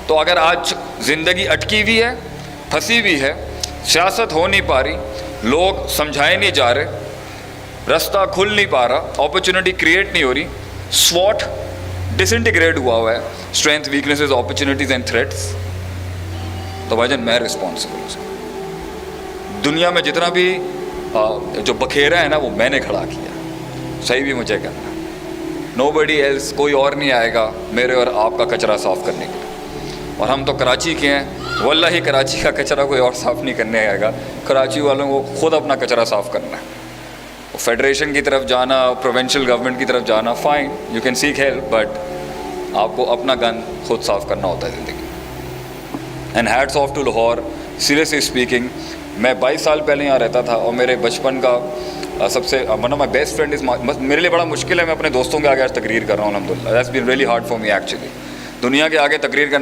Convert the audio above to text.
تو اگر آج زندگی اٹکی ہوئی ہے, پھنسی ہوئی ہے, سیاست ہو نہیں پا رہی, لوگ سمجھائے نہیں جا رہے, رستہ کھل نہیں پا رہا, اپرچونٹی کریٹ نہیں ہو رہی, سوٹ ڈس انٹیگریٹ ہوا ہے, strength, weaknesses, opportunities and threats, تو بھائی جان میں رسپانسبل ہوں. دنیا میں جتنا بھی جو بکھیرا ہے نا وہ میں نے کھڑا کیا, صحیح بھی مجھے کرنا. نو بڈی ایلس, کوئی اور نہیں آئے گا میرے اور آپ کا کچرا صاف کرنے کے لیے. اور ہم تو کراچی کے ہیں, واللہ ہی کراچی کا کچرا کوئی اور صاف نہیں کرنے آئے گا, کراچی والوں کو خود اپنا کچرا صاف کرنا ہے. فیڈریشن کی طرف جانا, پروونشل گورنمنٹ کی طرف جانا, fine, you can seek help, but آپ کو اپنا گن خود صاف کرنا ہوتا ہے زندگی. And hats of two Lahore. Seriously speaking, میں 22 سال پہلے یہاں رہتا تھا, اور میرے بچپن کا سب سے one of my best friend is, میرے لیے بڑا مشکل ہے, میں اپنے دوستوں کے آگے آج تقریر کر رہا ہوں الحمد للہ. That's been really hard for me actually. دنیا کے آگے تقریر کرنا